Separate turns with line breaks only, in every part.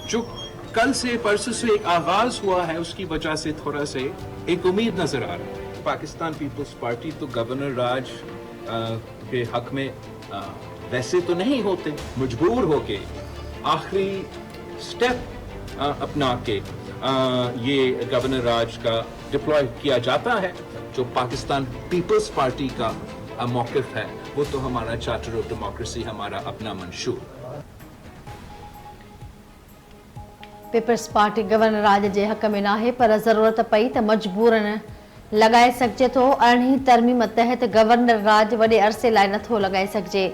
जो कल से परसों से एक आगाज हुआ है उसकी वजह से थोड़ा से एक उम्मीद नजर आ रहा है। पाकिस्तान पीपल्स पार्टी तो गवर्नर राज के हक में वैसे तो नहीं होते, मजबूर होके आखिरी स्टेप अपना के ये गवर्नर राज का डिप्लॉय किया जाता है। जो पाकिस्तान पीपल्स पार्टी का मौक़िफ़ है वो तो हमारा चार्टर ऑफ डेमोक्रेसी, हमारा अपना मंशूर।
पीपल्स पार्टी गवर्नर राज के हक में ना है, पर ज़रूरत पई तो मजबूरन लगाए सके तो। 18 तरमीम तहत गवर्नर राज वडे अरसे लाइ नथो लगाए सके।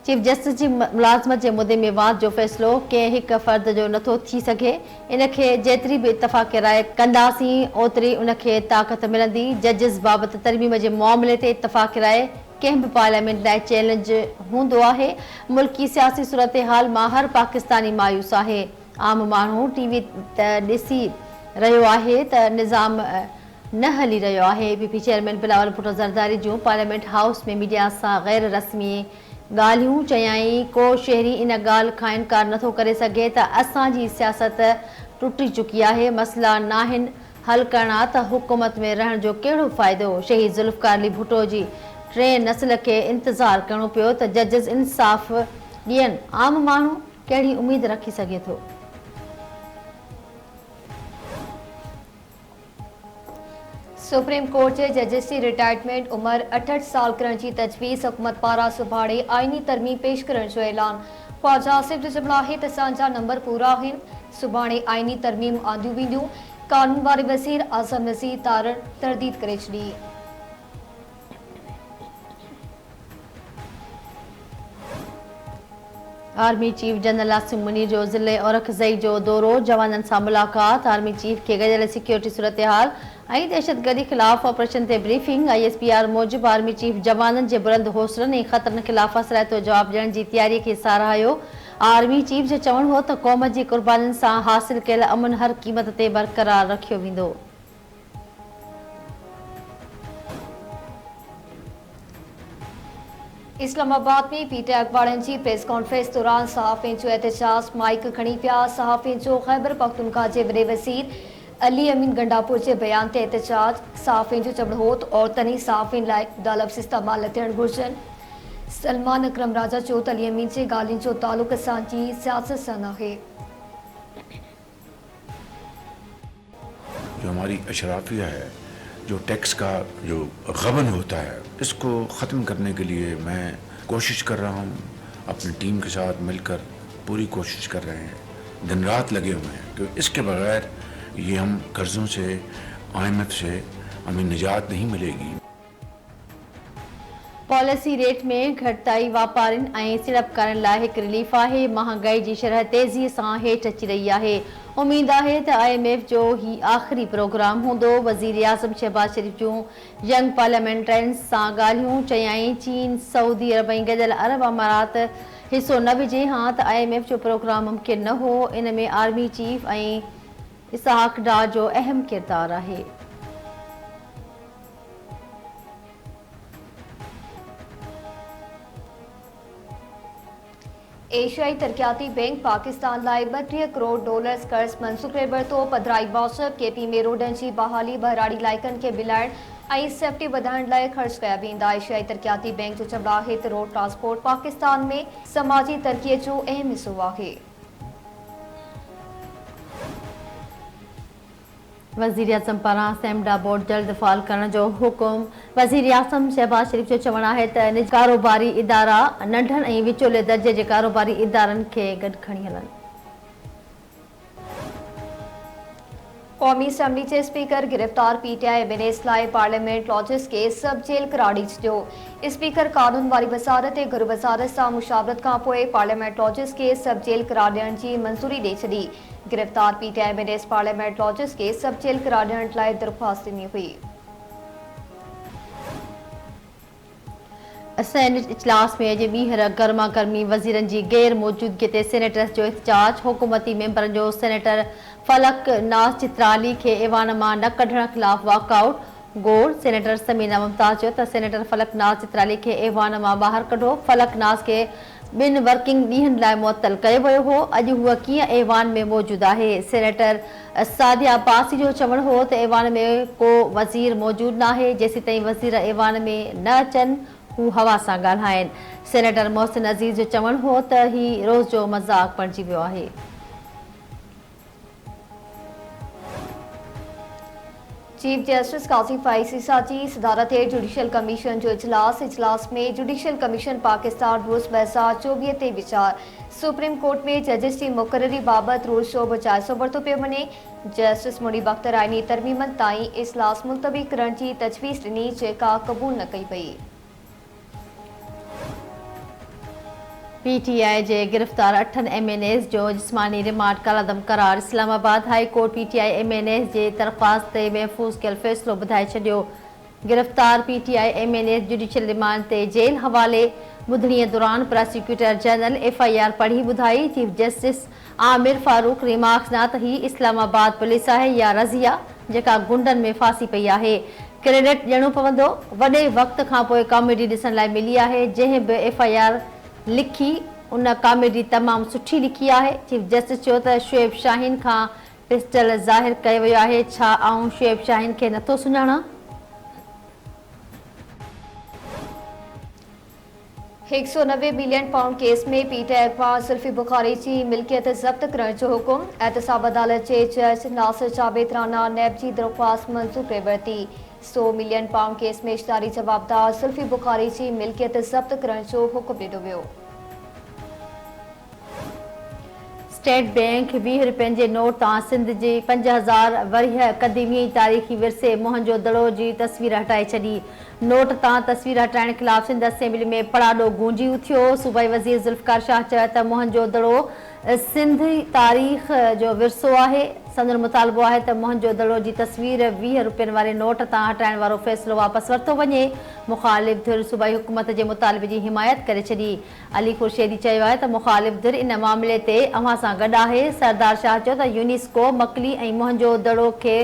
चीफ जस्टिस की मुलाजमत के मुद्दे में वाद जो फैसलो कंहिं हिक फर्द जो नथो थी सके। इनके जेतरी भी इतफाक़ राय कंदासीं ओतरी उनके ताकत मिलंदी। जजिस बाबत तरमीम के मामले ते इतफाक़ राय कंहिं भी पार्लियामेंट लाइ चैलेंज हूंदो आहे। मुल्की सियासी सूरत हाल मां हर पाकिस्तानी मायूस आहे। आम माण्हू टीवी ॾिसी रहियो आहे त निज़ाम न हली रहियो आहे। पीपी चेयरमैन बिलावल भुट्टो ज़रदारी जूं पार्लियामेंट हाउस में मीडिया सां गैर रस्मी ॻाल्हियूं चयाई। को शहरी इन ॻाल्हि खां इनकार नथो करे सघे त असांजी सियासत टुटी चुकी आहे। मसइला नाहिनि हल करणा त हुकूमत में रहण जो कहिड़ो फ़ाइदो। शहीद ज़ुल्फ़िकार अली भुट्टो जी 3 नस्ल खे इंतज़ारु करणो पियो त जजिस इंसाफ़ ॾियनि। आम माण्हू कहिड़ी उमेद रखी सघे थो।
सुप्रीम कोर्ट के जजिस की रिटायरमेंट उम्र 68 साल करण की तजवीज़ हुकूमत पारा सुभाणे आईनी तरमीम पेश करण जो ऐलान। ख्वाजा आसिफ जो चवण है त असांजा नंबर पूरा आहिनि। सुभाणे आईनी तरमीम आंदियूं वेंदियूं। कानून वारे वज़ीर आज़म नज़ीर तारण तरदीद करे छॾी।
Army chief general Asim Munir जो ज़िले औरखज़ई जो दौरो, जवाननि सां मुलाक़ात। आर्मी चीफ के गॾियल सिक्योरिटी सूरत हाल ऐं दहशतगर्दी ख़िलाफ़ ऑपरेशन ते ब्रीफिंग। ISPR मूजिब आर्मी चीफ जवाननि जे बुलंद हौसलनि ऐं ख़तरनि ख़िलाफ़ असराइतो जवाब ॾियण जी तयारीअ खे साराहियो। आर्मी चीफ जो चवणु हो त क़ौम जी क़ुर्बानियुनि सां हासिल कयल अमन हर क़ीमत ते बरक़रार रखियो वेंदो।
इस्लामाबाद में पीटीआई अखबारनि की प्रेस कॉन्फ्रेंस दौरान सहाफ़ियुनि जो एहतजाज माइक खणी पिया। सहाफ़ियुनि जो ख़ैबर पख्तूनख्वा के वॾे वज़ीर अली अमीन गंडापुर के बयान ते एहतजाज। सहाफ़ियुनि जो चवणु हो त औरतनि ई सहाफ़ियुनि लाइ लफ़्ज़ इस्तेमाल न थियण घुरिजनि। सलमान अकरम राजा चयो त अली अमीन जे ॻाल्हियुनि जो तालुक़ असांजी सियासत सां नाहे।
जो हमारी अशराफिया है, जो टैक्स का जो गबन होता है, इसको ख़त्म करने के लिए मैं कोशिश कर रहा हूँ। अपनी टीम के साथ मिलकर पूरी कोशिश कर रहे हैं, दिन रात लगे हुए हैं, क्योंकि इसके बगैर ये हम कर्ज़ों से IMF से हमें निजात नहीं मिलेगी।
पॉलिसी रेट में घटिताई वापारियुनि ऐं सीड़पकारनि लाइ हिकु रिलीफ आहे। महांगाई जी शरह तेज़ीअ सां हेठि अची रही आहे। उम्मीद आहे त IMF जो ही आख़िरी प्रोग्राम हूंदो। वज़ीर आज़म शहबाज शरीफ़ जूं यंग पार्लियामेंटेरियंस सां ॻाल्हियूं चयाई। चीन, सऊदी अरब ऐं गॾियल अरब अमारात हिसो न विझे हां त IMF जो प्रोग्राम मुमकिन न हो। इन में आर्मी चीफ ऐं इसहाक डार जो अहम किरदार आहे।
एशियाई तरक्याती बैंक पाकिस्तान लाइ $32 करोड़ कर्ज़ मंज़ूर करे वरितो। पधराई वाशर KP में रोडनि जी बहाली, बहिराड़ी इलाइक़नि खे मिलाइण ऐं सेफ्टी वधाइण लाइ ख़र्च कया वेंदा। एशियाई तरक्याती बैंक जो चवणु आहे त रोड ट्रांसपोर्ट पाकिस्तान में समाजी तरक़ीअ जो अहम हिसो आहे।
वज़ीर आज़म पारां सेमडा बोर्ड जल्द फ़ाल करण जो हुकुम। वज़ीर आज़म शहबाज शरीफ़ जो चवणु आहे त निजी कारोबारी इदारा नंढनि ऐं विचोले दर्जे जे कारोबारी इदारनि खे गॾु खणी हलनि।
कौमी असम्बली के स्पीकर गिरफ्तार PTI MNS लाइ पार्लियामेंट लॉजिस के सब जेल करार ॾेई छॾियो। स्पीकर कानून वारी वज़ारत ऐं गुर वज़ारत सां मुशावरत खां पोइ पार्लियामेंट लॉजिस के सब जेल करार ॾियण जी मंज़ूरी ॾेई छॾी। गिरफ्तार PTI MNS पार्लियामेंट लॉजिस के सब जेल करार ॾियण लाइ दरख़्वास्त ॾिनी हुई।
सेनेट इजलास में अॼु ॿीहर गर्मा गर्मी वज़ीरनि जी गैर मौजूदगी ते सेनेटर्स जो एहतजाज। हुकूमती मेंबरनि जो सेनेटर फलक नाज़ चित्राली खे ऐवान मां न कढण ख़िलाफ़ वॉकआउट। गोड़ सेनेटर समीना मुमताज चयो त सेनेटर फलकनाज़ चित्राली खे ऐवान मां ॿाहिरि कढो। फलकनाज़ खे 2 वर्किंग ॾींहंनि लाइ मुअत्तल कयो वियो हो। अॼु हूअ कीअं ऐवान में मौजूदु आहे। सेनेटर सादिया पासी जो चवणु हो त ऐवान में को वज़ीर मौजूदु न आहे। जेसीं ताईं वज़ीर ऐवान में न अचनि हू हवा सां ॻाल्हाइनि। सेनेटर मोहसिन अज़ीज़ जो चवणु हो त ही रोज़ जो मज़ाक़ बणिजी वियो आहे।
चीफ जस्टिस कासिम फैज़ ईसा जी सदारत जुडिशल कमीशन जो इजलास में जुडिशल कमीशन पाकिस्तान रूल्स 2024 ते वीचार। सुप्रीम कोर्ट में जजिस की मुक़ररी बाबत रूल शो जाइज़ो वरितो पियो वञे। जस्टिस मुनीब अख्तर आइनी तरमीमनि ताईं इजलास मुलतवी करण जी तजवीज़ ॾिनी जेका क़बूल न कई वई।
पीटीआई जे गिरफ़्तार 8 MNAs जो जिस्मानी रिमांड कलादम करार। Islamabad high court PTI MNAs जे दरख़्वास्त ते महफ़ूज़ कयल फ़ैसिलो ॿुधाए छॾियो। गिरफ़्तार पीटीआई MNAs जुडिशल रिमांड ते जेल हवाले ॿुधणीअ दौरान प्रोसिक्यूटर जनरल FIR पढ़ी ॿुधाई। Chief justice Aamir Farooq remarks न त ही इस्लामाबाद पुलिस आहे या रज़िया जेका गुंडनि में फासी पई आहे। क्रेडिट ॾियणो पवंदो। वॾे वक़्त खां पोइ कॉमेडी ॾिसण लाइ मिली आहे। जंहिं बि FIR लिखी उन कॉमेडी तमामु सुठी लिखी आहे। चीफ जस्टिस चयो त शुएब शाहीन खां पिस्टल ज़ाहिर कयो वियो आहे। छा आउं शुएब शाहीन खे नथो सुञाणा?
190 मिलियन पाउंड केस में पीटीआई अखबार जुल्फी बुखारी जी मिल्कियत ज़ब्त करण जो हुकुम। एहतसाब अदालत जे जज नासिर जावेद राना नैब जी दरख़्वास्त मंज़ूर करे वरिती। 100 मिलियन पाउंड केस में इश्तारी जवाबदार जुल्फी बुखारी जी मिल्कियत ज़ब्त करण जो हुकुम ॾिनो वियो।
स्टेट बैंक 20 रुपयनि जे नोट तां सिंध जी 5000 वरिह क़दीमी तारीख़ी विरसे मोहनजो दड़ो जी तस्वीर हटाए छॾी। नोट तां तस्वीर हटाइण ख़िलाफ़ सिंध असेंबली में पड़ाडो गूंजी उथियो। सूबाई वज़ीर ज़ुल्फ़िकार शाह चयो त मोहनजो दड़ो सिंधी तारीख़ जो विरसो आहे। संदन मुतालबो आहे त मोहनजो दड़ो जी तस्वीर 20 रुपयनि वारे नोट तां हटाइण वारो फ़ैसिलो वापसि वरितो वञे। मुख़ालिफ़ धुर सूबाई हुकूमत जे मुतालबे जी हिमायत करे छॾी। अली खुर्शेदी चयो आहे त मुख़ालिफ़ धुर इन मामले ते अव्हां सां गॾु आहे। सरदार शाह चयो त यूनेस्को मकली ऐं मोहनजो दड़ो खे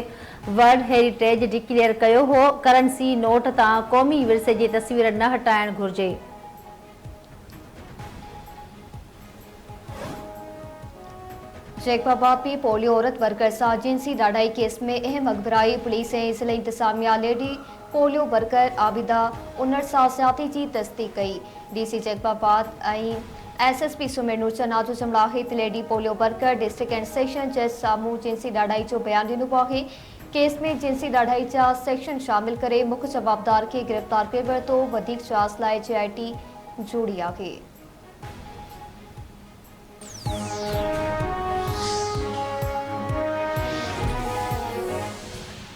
वर्ल्ड हेरिटेज डिक्लेयर कयो हो। करंसी नोट तां क़ौमी विरसे जी तस्वीर न हटाइण घुर्जे।
जैकबाबाद में पोलियो औरत वर्कर सां जिनसी ॾाढाई केस में अहम अखबराई। पुलिस ऐं ज़िला इंतज़ामिया लेडी पोलियो वर्कर आबिदा उनर सां ज़्यादती जी तस्दीक कई। DC जैकबाबाद ऐं SSP सुमेर नूरचंद जो चवणु आहे त lady polio worker district and session जज साम्हूं जिनसी ॾाढाई जो बयान ॾिनो आहे। केस में जिनसी ॾाढाई जा सेक्शन शामिल करे मुख्य जवाबदार खे गिरफ़्तार करे वरितो। वधीक जांच लाइ JIT जोड़ी आहे।